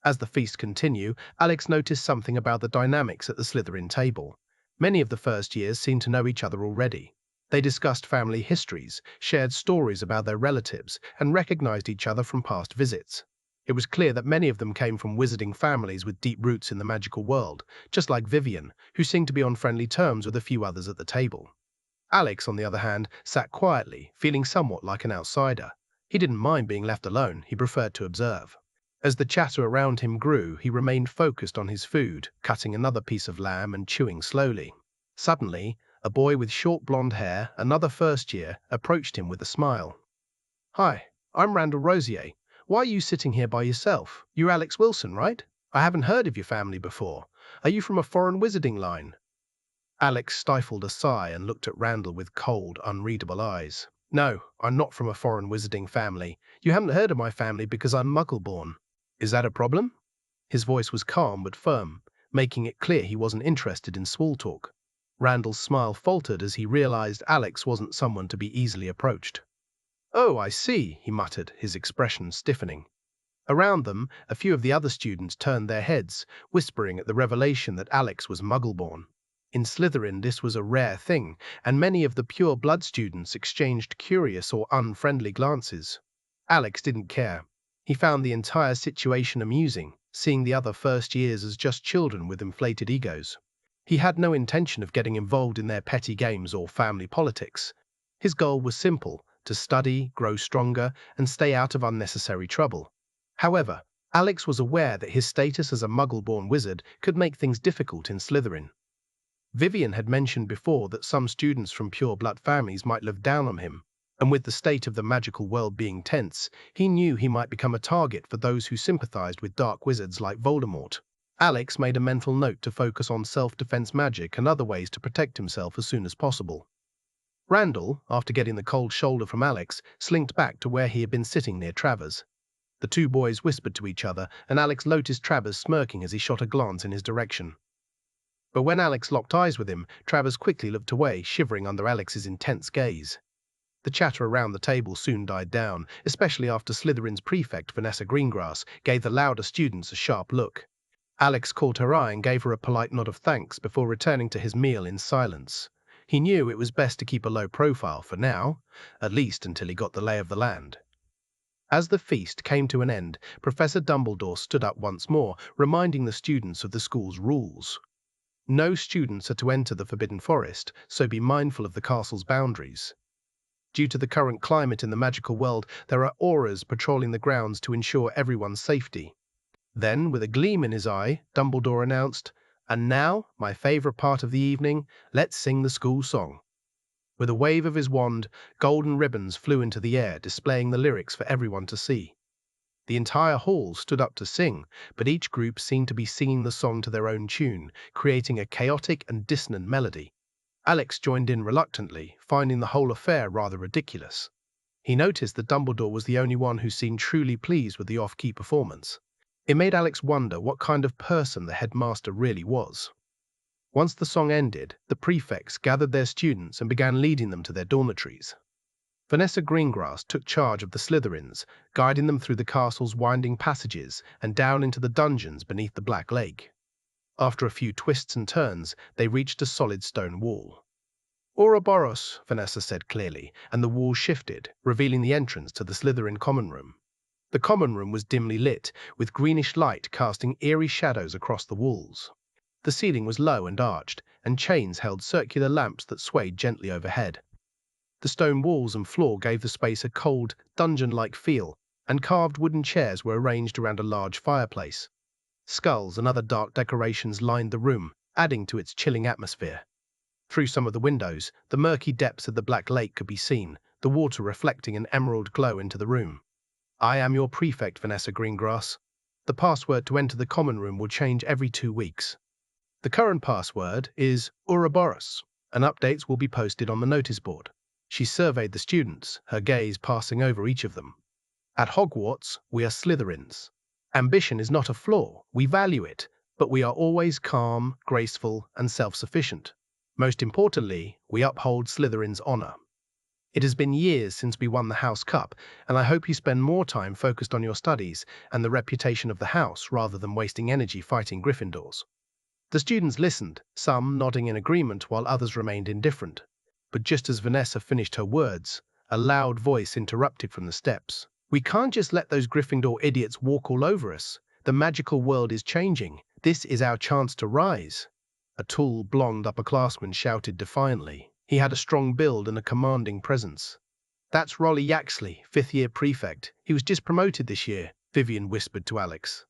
As the feast continued, Alex noticed something about the dynamics at the Slytherin table. Many of the first years seemed to know each other already. They discussed family histories, shared stories about their relatives, and recognized each other from past visits. It was clear that many of them came from wizarding families with deep roots in the magical world, just like Vivian, who seemed to be on friendly terms with a few others at the table. Alex, on the other hand, sat quietly, feeling somewhat like an outsider. He didn't mind being left alone, he preferred to observe. As the chatter around him grew, he remained focused on his food, cutting another piece of lamb and chewing slowly. Suddenly, a boy with short blonde hair, another first year, approached him with a smile. "Hi, I'm Randall Rosier. Why are you sitting here by yourself? You're Alex Wilson, right? I haven't heard of your family before. Are you from a foreign wizarding line?" Alex stifled a sigh and looked at Randall with cold, unreadable eyes. "No, I'm not from a foreign wizarding family. You haven't heard of my family because I'm Muggle-born. Is that a problem?" His voice was calm but firm, making it clear he wasn't interested in small talk. Randall's smile faltered as he realized Alex wasn't someone to be easily approached. "Oh, I see," he muttered, his expression stiffening. Around them, a few of the other students turned their heads, whispering at the revelation that Alex was Muggle-born. In Slytherin, this was a rare thing, and many of the pure-blood students exchanged curious or unfriendly glances. Alex didn't care. He found the entire situation amusing, seeing the other first years as just children with inflated egos. He had no intention of getting involved in their petty games or family politics. His goal was simple: to study, grow stronger, and stay out of unnecessary trouble. However, Alex was aware that his status as a Muggle-born wizard could make things difficult in Slytherin. Vivian had mentioned before that some students from pure-blood families might look down on him, and with the state of the magical world being tense, he knew he might become a target for those who sympathized with dark wizards like Voldemort. Alex made a mental note to focus on self-defense magic and other ways to protect himself as soon as possible. Randall, after getting the cold shoulder from Alex, slinked back to where he had been sitting near Travers. The two boys whispered to each other, and Alex noticed Travers smirking as he shot a glance in his direction. But when Alex locked eyes with him, Travers quickly looked away, shivering under Alex's intense gaze. The chatter around the table soon died down, especially after Slytherin's prefect, Vanessa Greengrass, gave the louder students a sharp look. Alex caught her eye and gave her a polite nod of thanks before returning to his meal in silence. He knew it was best to keep a low profile for now, at least until he got the lay of the land. As the feast came to an end, Professor Dumbledore stood up once more, reminding the students of the school's rules. No students are to enter the Forbidden Forest, so be mindful of the castle's boundaries. Due to the current climate in the magical world, there are auras patrolling the grounds to ensure everyone's safety. Then, with a gleam in his eye, Dumbledore announced, "And now, my favorite part of the evening, let's sing the school song." With a wave of his wand, golden ribbons flew into the air, displaying the lyrics for everyone to see. The entire hall stood up to sing, but each group seemed to be singing the song to their own tune, creating a chaotic and dissonant melody. Alex joined in reluctantly, finding the whole affair rather ridiculous. He noticed that Dumbledore was the only one who seemed truly pleased with the off-key performance. It made Alex wonder what kind of person the headmaster really was. Once the song ended, the prefects gathered their students and began leading them to their dormitories. Vanessa Greengrass took charge of the Slytherins, guiding them through the castle's winding passages and down into the dungeons beneath the Black Lake. After a few twists and turns, they reached a solid stone wall. "Ouroboros," Vanessa said clearly, and the wall shifted, revealing the entrance to the Slytherin common room. The common room was dimly lit, with greenish light casting eerie shadows across the walls. The ceiling was low and arched, and chains held circular lamps that swayed gently overhead. The stone walls and floor gave the space a cold, dungeon-like feel, and carved wooden chairs were arranged around a large fireplace. Skulls and other dark decorations lined the room, adding to its chilling atmosphere. Through some of the windows, the murky depths of the Black Lake could be seen, the water reflecting an emerald glow into the room. "I am your prefect, Vanessa Greengrass. The password to enter the common room will change every 2 weeks. The current password is Ouroboros, and updates will be posted on the notice board." She surveyed the students, her gaze passing over each of them. "At Hogwarts, we are Slytherins. Ambition is not a flaw, we value it, but we are always calm, graceful, and self-sufficient. Most importantly, we uphold Slytherin's honor." It has been years since we won the House Cup, and I hope you spend more time focused on your studies and the reputation of the house rather than wasting energy fighting Gryffindors. The students listened, some nodding in agreement while others remained indifferent. But just as Vanessa finished her words, a loud voice interrupted from the steps. "We can't just let those Gryffindor idiots walk all over us. The magical world is changing. This is our chance to rise." A tall, blonde upperclassman shouted defiantly. He had a strong build and a commanding presence. "That's Rolly Yaxley, fifth-year prefect. He was just promoted this year," Vivian whispered to Alex.